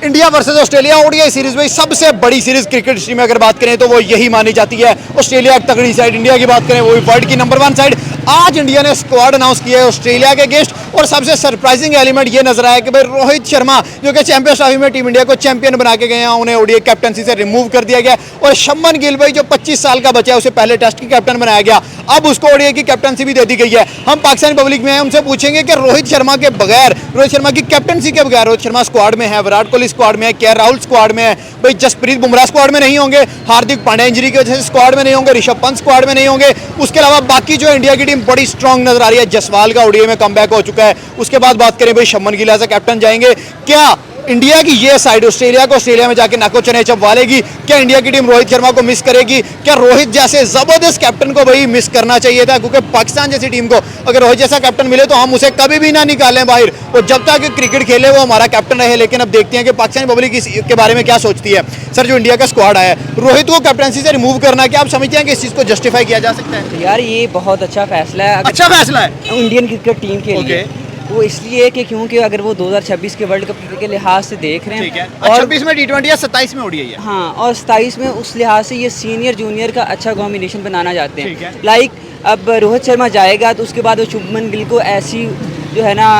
India versus Australia ODI series में सबसे बड़ी सीरीज क्रिकेट हिस्ट्री में अगर बात करें तो वो यही मानी जाती है। ऑस्ट्रेलिया एक तगड़ी साइड, इंडिया की बात करें वो भी वर्ल्ड की नंबर 1 साइड। आज इंडिया ने स्क्वाड अनाउंस किया है ऑस्ट्रेलिया के अगेंस्ट, और सबसे सरप्राइजिंग एलिमेंट ये नजर आया कि भाई रोहित शर्मा जो कि चैंपियंस ट्रॉफी में टीम इंडिया को चैंपियन बना के गए हैं, उन्हें ओडीआई कैप्टनसी से रिमूव कर दिया गया। और शुभमन गिल भाई जो 25 साल का बचा है, उसे पहले टेस्ट की कैप्टन बनाया गया, अब उसको ओडीआई की कैप्टनसी भी दे दी गई है। हम पाकिस्तानी पब्लिक में हैं, उनसे पूछेंगे कि रोहित शर्मा के बगैर, रोहित शर्मा की कैप्टनसी के बगैर, रोहित शर्मा स्क्वाड में है, विराट कोहली स्क्वाड में है, के राहुल स्क्वाड में है, भाई जसप्रीत बुमराह स्क्वाड में नहीं होंगे, हार्दिक पांड्या इंजरी की वजह से स्क्वाड में नहीं होंगे, ऋषभ पंत स्क्वाड में नहीं होंगे। उसके अलावा बाकी जो इंडिया की टीम बड़ी स्ट्रांग नजर आ रही है। जसवाल का ओडीआई में कमबैक हो चुका है। उसके बाद बात करें भाई Shubman Gill as a captain जाएंगे। क्या इंडिया की ये साइड ऑस्ट्रेलिया को ऑस्ट्रेलिया में जाके नाको चने चबवालेगी? क्या इंडिया की टीम रोहित शर्मा को मिस करेगी? क्या रोहित जैसे जबरदस्त कैप्टन को भाई मिस करना चाहिए था? क्योंकि पाकिस्तान जैसी टीम को अगर रोहित जैसा कैप्टन मिले तो हम उसे कभी भी ना निकालें बाहर, और जब तक क्रिकेट खेले वो हमारा कैप्टन रहे। लेकिन अब देखते हैं कि पाकिस्तानी पब्लिक इसके बारे में क्या सोचती है। सर, जो इंडिया का स्क्वाड आया है, रोहित को कैप्टनसी से रिमूव करना, क्या आप समझते हैं कि इस चीज को जस्टिफाई किया जा सकता है? यार ये बहुत अच्छा फैसला है। अच्छा फैसला है इंडियन क्रिकेट टीम के लिए वो इसलिए कि क्योंकि अगर वो 2026 के वर्ल्ड कप के लिहाज से देख रहे हैं, और 26 में टी20 या 27 में ओडीआई है। हाँ, और 27 में उस लिहाज से ये सीनियर जूनियर का अच्छा कॉम्बिनेशन बनाना चाहते हैं। लाइक अब रोहित शर्मा जाएगा तो उसके बाद वो शुभमन गिल को ऐसी जो है ना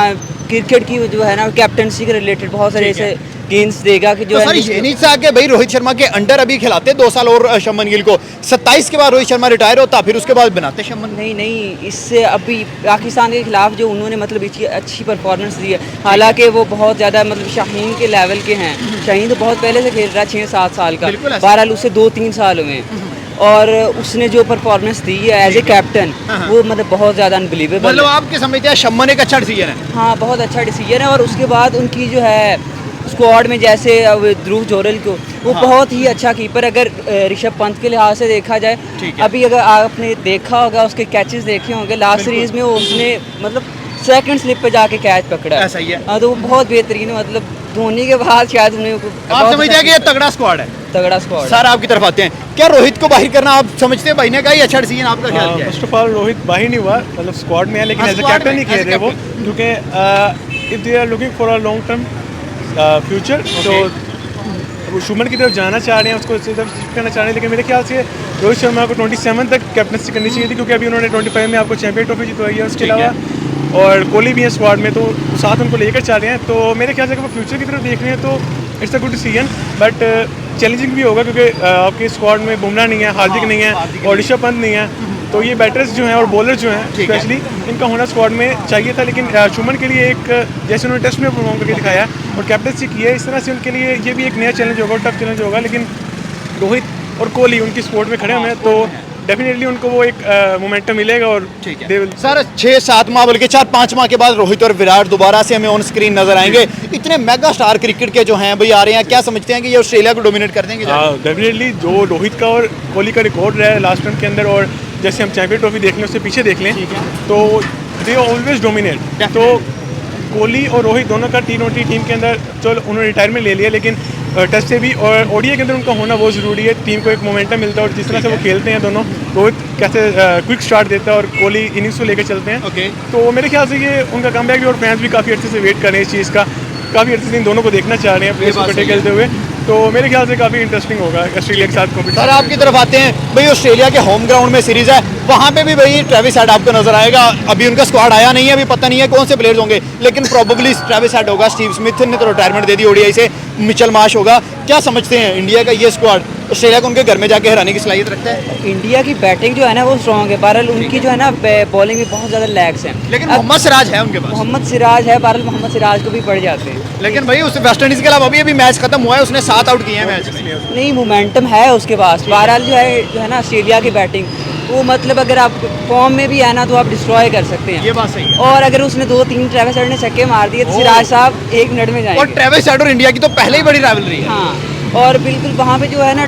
क्रिकेट की जो है ना कैप्टनसी के रिलेटेड बहुत सारे ऐसे गेम्स देगा कि जो तो ये नहीं चाह के भाई रोहित शर्मा के अंडर अभी खिलाते 2 साल और शुभमन गिल को, 27 के बाद रोहित शर्मा रिटायर होता, फिर उसके बाद बनाते शुभमन। नहीं, इससे अभी पाकिस्तान के खिलाफ जो उन्होंने मतलब अच्छी परफॉर्मेंस दी है, हालांकि वो बहुत ज़्यादा मतलब शाहीन के लेवल के हैं। शाहीन तो बहुत पहले से खेल रहा है, 6-7 साल का, बहरहाल उससे 2-3 साल हुए, और उसने जो परफॉर्मेंस दी है एज ए कैप्टन वो मतलब बहुत ज़्यादा अनबिलीवेबल। मतलब आपके समझते हैं शुभमन एक अच्छा डिसीजन है? हाँ, बहुत अच्छा डिसीजन है। और उसके बाद उनकी जो है स्क्वाड में जैसे ध्रुव जोरल को वो बहुत ही अच्छा कीपर, अगर ऋषभ पंत के लिहाज से देखा जाए, अभी अगर आपने देखा होगा उसके कैचेस देखे होंगे लास्ट सीरीज में, वो उसने मतलब सेकंड स्लिप पे जाके कैच पकड़ा। ऐसा ही है। हाँ, तो वो बहुत बेहतरीन है। मतलब धोनी के बाद शायद उन्हें आप समझते हैं कि ये तगड़ा स्क्वाड है? तगड़ा स्क्वाड। सर, आपकी तरफ आते हैं, क्या रोहित को बाहर करना आप समझते हैं भाई ने का ही अच्छा डिसीजन? आपका ख्याल क्या है? फर्स्ट ऑफ ऑल रोहित बाहर नहीं हुआ, मतलब स्क्वाड में है, लेकिन एज अ कैप्टन ही खेल रहे वो, क्योंकि if they are looking for a long term future, तो शुभमन की तरफ जाना चाह रहे हैं, उसको शिफ्ट करना चाह रहे हैं। लेकिन मेरे ख्याल से रोहित शर्मा को 27 तक कैप्टनसी करनी चाहिए थी, क्योंकि अभी उन्होंने 25 में आपको चैंपियन ट्रॉफी जितवाई है। उसके अलावा और कोहली भी है स्क्वाड में, तो साथ उनको लेकर चाह रहे हैं। तो मेरे ख्याल से अगर वो फ्यूचर की तरफ देख रहे हैं तो it's a good decision, but challenging भी होगा, क्योंकि आपके स्क्वाड में बुमराह नहीं है, हार्दिक नहीं है, और ऋषभ पंत नहीं है। तो ये बैटर्स जो हैं और बॉलर जो हैं स्पेशली, इनका होना स्क्वाड में चाहिए था। लेकिन शुभमन के लिए एक जैसे उन्होंने टेस्ट में परफॉर्म करके दिखाया और कैप्टनसी की है, इस तरह से उनके लिए ये भी एक नया चैलेंज होगा, टफ चैलेंज होगा। लेकिन रोहित और कोहली उनकी स्पोर्ट में खड़े हुए हैं, तो डेफिनेटली उनको वो एक मोमेंटम मिलेगा। और सर, 6-7 माह बल्कि 4-5 माह के बाद रोहित और विराट दोबारा से हमें ऑन स्क्रीन नजर आएंगे। इतने मेगा स्टार क्रिकेट के जो हैं भाई आ रहे हैं, क्या समझते हैं कि ये ऑस्ट्रेलिया को डोमिनेट कर देंगे? डेफिनेटली जो रोहित का और कोहली का रिकॉर्ड रहा है लास्ट रन के अंदर, और जैसे हम चैंपियन ट्रॉफी देख लें उससे पीछे देख लें, तो दे ऑलवेज डोमिनेट। तो कोहली और रोहित दोनों का T20 टीम के अंदर चलो उन्होंने रिटायरमेंट ले लिया, लेकिन टेस्ट से भी और ओडीआई के अंदर उनका होना बहुत ज़रूरी है। टीम को एक मोमेंटम मिलता है, और जिस तरह से वो खेलते हैं दोनों, रोहित कैसे क्विक स्टार्ट देता है और कोहली इनिंग्स को लेकर चलते हैं। तो मेरे ख्याल से ये उनका कमबैक भी, और फैंस भी काफ़ी अच्छे से वेट कर रहे हैं इस चीज़ का, काफ़ी अच्छे से इन दोनों को देखना चाह रहे हैं प्लेस को इकट्ठे खेलते हुए। तो मेरे ख्याल से काफ़ी इंटरेस्टिंग होगा ऑस्ट्रेलिया के साथ कॉम्पिटिशन। सर, आपकी तरफ आते हैं भाई, ऑस्ट्रेलिया के होम ग्राउंड में सीरीज है, वहाँ पे भी भाई ट्रेविस हेड आपको नजर आएगा। अभी उनका स्क्वाड आया नहीं है, अभी पता नहीं है कौन से प्लेयर्स होंगे, लेकिन प्रोबेबली ट्रेविस हेड होगा। स्टीव स्मिथ ने तो रिटायरमेंट दे दी ओडीआई से, मिचेल मार्श होगा। क्या समझते हैं इंडिया का ये स्क्वाड ऑस्ट्रेलिया को उनके घर में जाके हराने की सलाहियत रखता है? इंडिया की बैटिंग जो है ना वो स्ट्रॉन्ग है, बहरहाल उनकी जो है ना बॉलिंग में बहुत ज़्यादा लैग्स हैं, लेकिन मोहम्मद सिराज है उनके पास। मोहम्मद सिराज है, बहरहाल मोहम्मद सिराज को भी पड़ जाते हैं। लेकिन भाई उस वेस्ट इंडीज के अलावा अभी मैच खत्म हुआ है, उसने 7 आउट किए हैं मैच में। नहीं, मोमेंटम है उसके पास। बहरहाल जो है ना ऑस्ट्रेलिया की बैटिंग वो मतलब अगर आप फॉर्म में भी है ना तो आप डिस्ट्रॉय कर सकते हैं। ये बात सही है। और अगर उसने 2-3 ट्रेविस हेड ने छक्के मार दिए तो सिराज साहब 1 मिनट में जाएंगे। और ट्रेविस हेड और इंडिया की तो पहले ही बड़ी राइवलरी है। हाँ, और बिल्कुल वहाँ पे जो है ना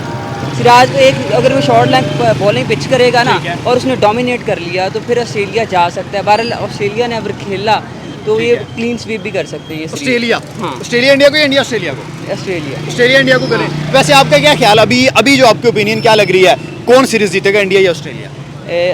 सिराज को एक अगर वो शॉर्ट लाइन बॉलिंग पिच करेगा ना और उसने डोमिनेट कर लिया तो फिर ऑस्ट्रेलिया जा सकता है। बहरहाल ऑस्ट्रेलिया ने अगर खेला तो ये क्लीन स्वीप भी कर सकते हैं ऑस्ट्रेलिया। हाँ, ऑस्ट्रेलिया इंडिया को या इंडिया ऑस्ट्रेलिया को? ऑस्ट्रेलिया इंडिया को करें। वैसे आपका क्या ख्याल, अभी जो आपकी ओपिनियन क्या लग रही है, कौन सीरीज जीतेगा, इंडिया या ऑस्ट्रेलिया?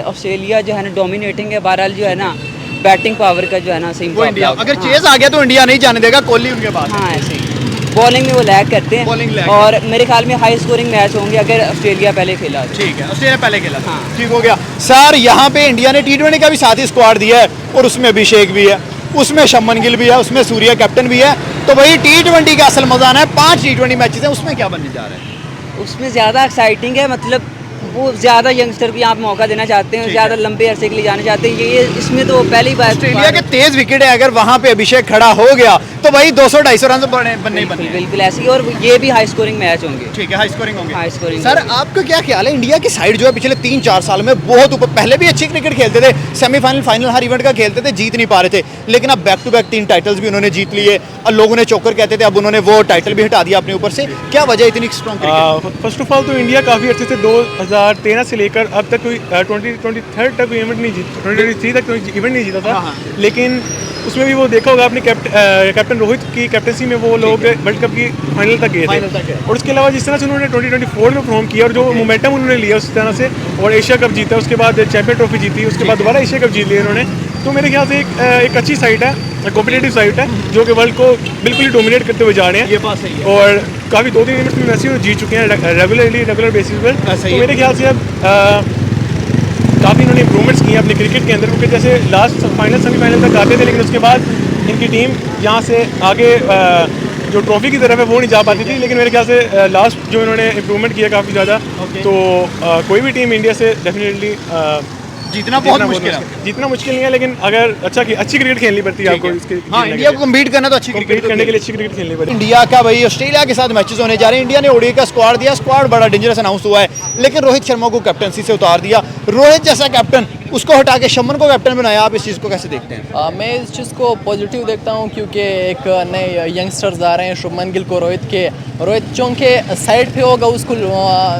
ऑस्ट्रेलिया जो है ना डोमिनेटिंग है, बहरहाल जो है ना बैटिंग पावर का जो है ना सही वो इंडिया, अगर चेज आ गया तो इंडिया नहीं जाने देगा, कोहली उनके पास। हाँ, ऐसे ही बॉलिंग में वो लैग करते Bowling हैं lag और मेरे ख्याल में हाई स्कोरिंग मैच होंगे अगर ऑस्ट्रेलिया पहले खेला तो। ठीक है, ऑस्ट्रेलिया पहले खेला था। हाँ। ठीक हो गया सर। यहाँ पे इंडिया ने टी20 का भी साथी स्क्वाड दिया है और उसमें अभिषेक भी है, उसमें शमन गिल भी है, उसमें सूर्या कैप्टन भी है। तो वही टी20 का असल मजा आना है। 5 टी20 मैचेस हैं, उसमें क्या बनने जा रहा है? उसमें ज़्यादा एक्साइटिंग है, मतलब वो ज़्यादा यंगस्टर को यहाँ पे मौका देना चाहते हैं, ज़्यादा लंबे अरसे के लिए जाना चाहते हैं। ये इसमें तो पहली बार ऑस्ट्रेलिया के तेज विकेट है, अगर वहां पे अभिषेक खड़ा हो गया तो भाई 200-250 रन बनने ही बनने हैं। बिल्कुल ऐसे ही, और ये भी हाई स्कोरिंग मैच होंगे। ठीक है, हाई स्कोरिंग होंगे। हाई स्कोरिंग सर आपका क्या ख्याल है, इंडिया की साइड जो है पिछले 3-4 साल में बहुत ऊपर, पहले भी अच्छी क्रिकेट खेलते थे, सेमीफाइनल फाइनल हर इवेंट का खेलते थे, जीत नहीं पा रहे थे, लेकिन अब बैक टू बैक 3 टाइटल्स भी उन्होंने जीत लिए। और लोगों ने चोकर कहते थे, अब उन्होंने वो टाइटल भी हटा दिया अपने ऊपर से। क्या वजह इतनी strong cricket? First of all तो इंडिया काफ़ी अच्छे से 2013 से लेकर अब तक कोई 2023 तक कोई इवेंट नहीं जीता, 2023 तक कोई इवेंट नहीं जीता था। लेकिन उसमें भी वो देखा होगा आपने, कैप्टन रोहित की कैप्टनसी में वो लोग वर्ल्ड कप की फाइनल तक गए थे। और उसके अलावा जिस तरह से उन्होंने 2024 में परफॉर्म किया और जो मोमेंटम उन्होंने लिया उस तरह से, और एशिया कप जीता, उसके बाद चैंपियन ट्रॉफी जीती, उसके बाद दोबारा एशिया कप जीत लिया उन्होंने। तो मेरे ख्याल से एक अच्छी साइड है, कॉम्पिटेटिव साइड है, जो कि वर्ल्ड को बिल्कुल ही डोमिनेट करते हुए जा रहे हैं। ये बात सही है। और काफ़ी 2-3 इवेंट्स में वैसे ही जीत चुके हैं रेगुलर बेसिस पर। तो मेरे ख्याल से अब काफ़ी इन्होंने इंप्रूवमेंट्स किए अपने क्रिकेट के अंदर, क्योंकि जैसे लास्ट फाइनल सेमीफाइनल तक आते थे, लेकिन उसके बाद इनकी टीम यहाँ से आगे जो ट्रॉफी की तरफ है वो नहीं जा पाती थी। लेकिन मेरे ख्याल से लास्ट जो इन्होंने इंप्रूवमेंट किया काफ़ी ज़्यादा, तो कोई भी टीम इंडिया से डेफिनेटली जीतना बहुत मुश्किल है। जीतना मुश्किल नहीं है, लेकिन अगर अच्छी क्रिकेट खेलनी पड़ती है आपको इसके हाँ, इंडिया को कम्पीट करना तो अच्छी क्रिकेट करने के लिए अच्छी क्रिकेट खेलनी पड़ती है। इंडिया का भाई ऑस्ट्रेलिया के साथ मैचेस होने जा रहे हैं। इंडिया ने ओडीआई का स्क्वाड दिया, स्क्वाड बड़ा डेंजरस अनाउंस हुआ है, लेकिन रोहित शर्मा को कैप्टनसी से उतार दिया। रोहित जैसा कैप्टन, उसको हटा के शमन को कैप्टन बनाया। आप इस चीज़ को कैसे देखते हैं? मैं इस चीज़ को पॉजिटिव देखता हूं, क्योंकि एक नए यंगस्टर्स आ रहे हैं, शुभमन गिल को, रोहित चौंके साइड पे होगा उसको,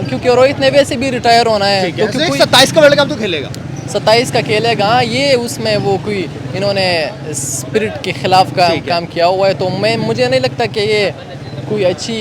क्योंकि रोहित ने वैसे भी रिटायर होना है, तो 27 का वर्ल्ड कप तो खेलेगा, 27 का खेलेगा। ये उसमें वो कोई इन्होंने स्पिरिट के खिलाफ का काम किया हुआ है, तो मुझे नहीं लगता कि ये कोई अच्छी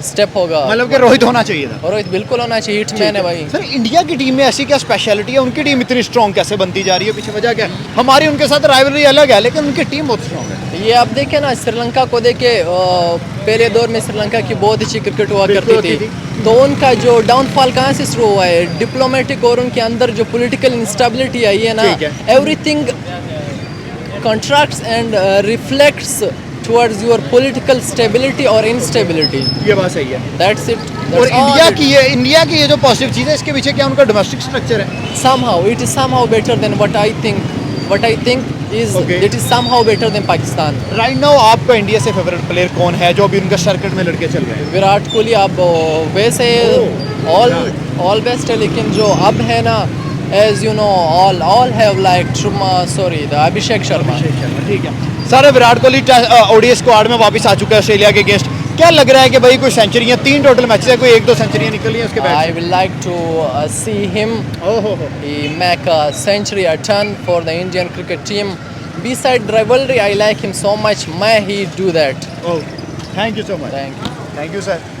स्टेप होगा। मतलब कि रोहित होना चाहिए था। रोहित बिल्कुल होना चाहिए, हिटमैन है भाई। सर इंडिया की टीम में ऐसी क्या स्पेशलिटी है, उनकी टीम इतनी स्ट्रॉन्ग कैसे बनती जा रही है, पीछे वजह क्या है? हमारी उनके साथ राइवलरी अलग है, लेकिन उनकी टीम बहुत स्ट्रॉन्ग है। ये आप देखें ना, श्रीलंका को देखे, पहले दौर में श्रीलंका की बहुत अच्छी क्रिकेट हुआ करती थी, तो उनका जो डाउनफॉल कहाँ से शुरू हुआ है? डिप्लोमेटिक और उनके अंदर जो पॉलिटिकल इंस्टेबिलिटी आई है ना, everything contracts and reflects towards your political stability or instability. ये बात सही है। That's it. और इंडिया की ये जो पॉजिटिव चीज़ है, इसके पीछे क्या उनका डोमेस्टिक स्ट्रक्चर है? Somehow it is somehow better than what I think is it is somehow better than Pakistan. Right now आपका इंडिया से फेवरेट प्लेयर कौन है जो अभी उनका सर्किट में लड़के चल रहे हैं? विराट कोहली। अब वैसे all best है, लेकिन जो अब है ना, as you know, all have liked the Abhishek Sharma. ठीक है sir, Virat Kohli ODI squad में वापस आ चुका है ऑस्ट्रेलिया के अगेंस्ट। क्या लग रहा है कि भाई कोई सेंचुरियां, 3 टोटल मैचेस है, कोई 1-2 सेंचुरियां निकली हैं उसके बैट से? I will like to see him make a century, a ton for the Indian cricket team. Beside rivalry, I like him so much. May he do that. Thank you so much. Thank you sir.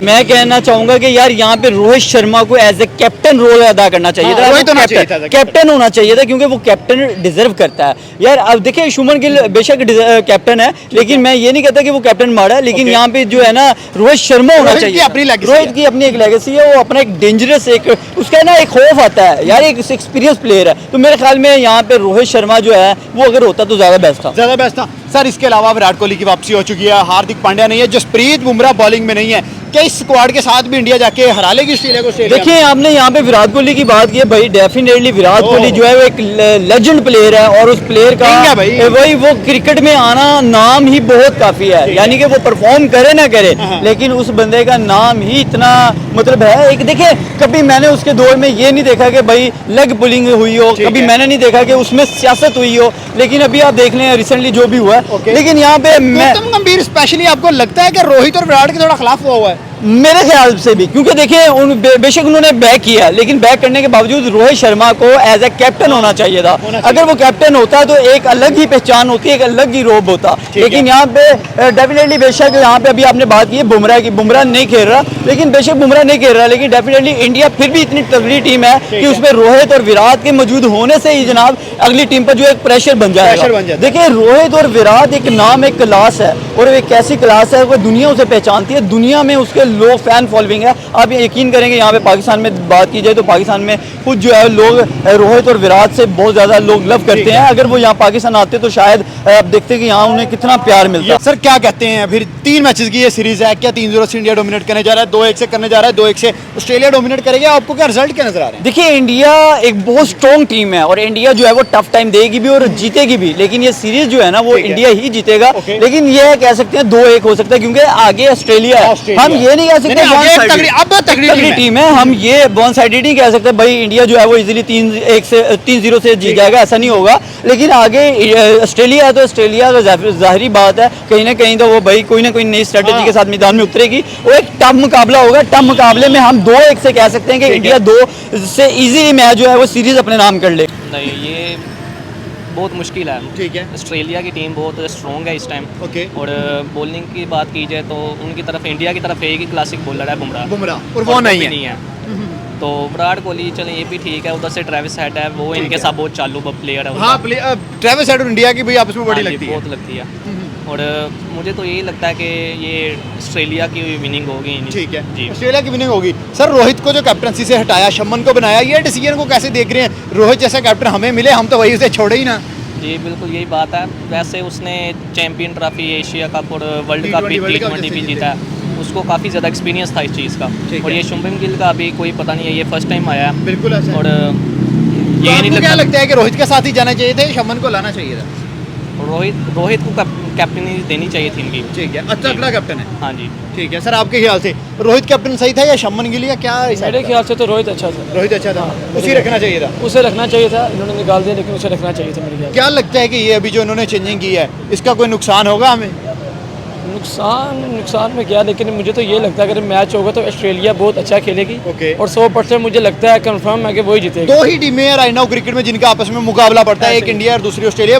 मैं कहना चाहूंगा कि यार यहाँ पे रोहित शर्मा को as a captain role अदा करना चाहिए था। रोहित होना चाहिए था, कैप्टन होना चाहिए था, क्योंकि वो कैप्टन डिजर्व करता है। यार अब देखिए, शुभमन गिल बेशक कैप्टन है, लेकिन मैं ये नहीं कहता कि वो कैप्टन माड़ा है, लेकिन यहाँ पे जो है ना, रोहित शर्मा होना चाहिए। रोहित की अपनी एक लेगेसी है, वो अपना एक डेंजरस, एक उसका ना एक खौफ आता है यार, एक एक्सपीरियंस प्लेयर है। तो मेरे ख्याल में यहाँ पे रोहित शर्मा जो है वो अगर होता तो ज़्यादा बेस्ट था। सर इसके अलावा विराट कोहली की वापसी हो चुकी है, हार्दिक पांड्या नहीं है, जसप्रीत बुमराह बॉलिंग में नहीं है। क्या इस स्क्वाड के साथ भी इंडिया जाके हरा लेगी ऑस्ट्रेलिया को? देखिए, आपने यहाँ पे विराट कोहली की बात की है भाई, डेफिनेटली विराट कोहली जो है वो एक लेजेंड प्लेयर है, और उस प्लेयर का वही वो क्रिकेट में आना नाम ही बहुत काफी है। यानी कि वो परफॉर्म करे ना करे, लेकिन उस बंदे का नाम ही इतना मतलब है। एक देखिए, कभी मैंने उसके दौर में ये नहीं देखा कि भाई लेग पुलिंग हुई हो, कभी मैंने नहीं देखा कि उसमें सियासत हुई हो, लेकिन अभी आप देख लें रिसेंटली जो भी हुआ है। लेकिन यहाँ पे गौतम गंभीर स्पेशली आपको लगता है कि रोहित और विराट के थोड़ा खिलाफ हुआ है? मेरे ख्याल से भी, क्योंकि देखिए बेशक उन्होंने बैक किया, लेकिन बैक करने के बावजूद रोहित शर्मा को एज ए कैप्टन होना चाहिए था। अगर वो कैप्टन होता तो एक अलग ही पहचान होती, एक अलग ही रोब होता। लेकिन यहाँ पे डेफिनेटली बेशक यहाँ पे अभी आपने बात की है बुमराह की, बुमराह नहीं खेल रहा, लेकिन बेशक बुमराह नहीं खेल रहा, लेकिन डेफिनेटली इंडिया फिर भी इतनी तगड़ी टीम है कि उसमें रोहित और विराट के मौजूद होने से ही जनाब अगली टीम पर जो एक प्रेशर बन जाएगा। देखिए रोहित और विराट एक नाम, एक क्लास है, और एक ऐसी क्लास है वो दुनिया उसे पहचानती है, दुनिया में उसके लोग फैन फॉलोइंग है। आप यकीन करेंगे यहाँ पे पाकिस्तान में बात की जाए तो पाकिस्तान में कुछ जो है लोग रोहित और विराट से बहुत ज़्यादा लोग लव करते हैं। अगर वो यहाँ पाकिस्तान आते तो शायद आप देखते कि यहाँ उन्हें कितना प्यार मिलता है। सर क्या कहते हैं, फिर 3 मैचेस की ये सीरीज है, क्या 3-0 से इंडिया डोमिनेट करने जा रहा है, 2-1 से करने जा रहा है, 2-1 से ऑस्ट्रेलिया डोमिनेट करेगा? आपको क्या रिजल्ट क्या नजर आ रहे हैं? देखिए इंडिया एक बहुत स्ट्रॉन्ग टीम है और इंडिया जो है वो टफ टाइम देगी भी और जीतेगी भी, लेकिन ये सीरीज जो है ना वो इंडिया ही जीतेगा। लेकिन ये कह सकते हैं 2-1 हो सकता है, क्योंकि आगे ऑस्ट्रेलिया है। हम ये नहीं कह सकते तगड़ी टीम है, हम ये वन साइडेड नहीं कह सकते भाई इंडिया जो है वो इजीली 3-0 से जीत जाएगा, ऐसा नहीं होगा। लेकिन आगे ऑस्ट्रेलिया है तो ऑस्ट्रेलिया का जाहिर बात है कहीं ना कहीं तो वो भाई कोई ना कोई नई स्ट्रेटेजी के साथ मैदान में उतरेगी। वो एक टफ मुकाबला होगा, टफ मुकाबले में हम 2-1 से कह सकते हैं कि इंडिया 2 से इजी मैच जो है वो सीरीज अपने नाम कर ले। नहीं, ये बहुत मुश्किल है। ठीक है। ऑस्ट्रेलिया की टीम बहुत स्ट्रॉन्ग है इस टाइम। ओके। और बॉलिंग की बात की जाए तो उनकी तरफ, इंडिया की तरफ एक ही क्लासिक बॉलर है बुमराह, और वो नहीं है। तो विराट कोहली चले ये भी ठीक है, उधर से ट्रेविस हेड है, वो इनके साथ बहुत चालू प्लेयर है। हाँ, ट्रेविस हेड और इंडिया की भी आपस में बड़ी हाँ जी, लगती है। बहुत लगती है। और मुझे तो यही लगता है कि ये ऑस्ट्रेलिया की विनिंग होगी। ठीक है जी, ऑस्ट्रेलिया की विनिंग होगी। सर रोहित को जो कैप्टनसी से हटाया, शमन को बनाया, ये डिसीजन को कैसे देख रहे हैं? रोहित जैसा कैप्टन हमें मिले, हम तो वही उसे छोड़े ही ना। जी बिल्कुल यही बात है। वैसे उसने चैंपियन ट्रॉफी, एशिया कप और वर्ल्ड कप भी, T20 भी जीता है, उसको काफ़ी ज़्यादा एक्सपीरियंस था इस चीज़ का। और ये शुभमन गिल का अभी कोई पता नहीं है, ये फर्स्ट टाइम आया है। बिल्कुल ऐसा है। और तो ये नहीं क्या लगता है कि रोहित के साथ ही जाना चाहिए था, शमन को लाना चाहिए था? रोहित को कैप्टनी देनी चाहिए थी इनकी। ठीक है, अच्छा अगला कैप्टन है। हाँ जी। ठीक है सर, आपके ख्याल से रोहित कैप्टन सही था या शमन गिल, या क्या? मेरे ख्याल से तो रोहित अच्छा था। रोहित अच्छा था, उसी रखना चाहिए था। उसे रखना चाहिए था, इन्होंने निकाल दिया, लेकिन उसे रखना चाहिए था मेरे ख्याल। क्या लगता है कि ये अभी जो इन्होंने चेंजिंग की है इसका कोई नुकसान होगा हमें? नुकसान में क्या, लेकिन मुझे तो ये लगता है अगर मैच होगा तो ऑस्ट्रेलिया बहुत अच्छा खेलेगी। ओके। और 100% मुझे लगता है कंफर्म है कि वही जीतेगी। 2 ही टीमें राइट नाउ क्रिकेट में जिनका आपस में मुकाबला पड़ता है, एक इंडिया और दूसरी ऑस्ट्रेलिया।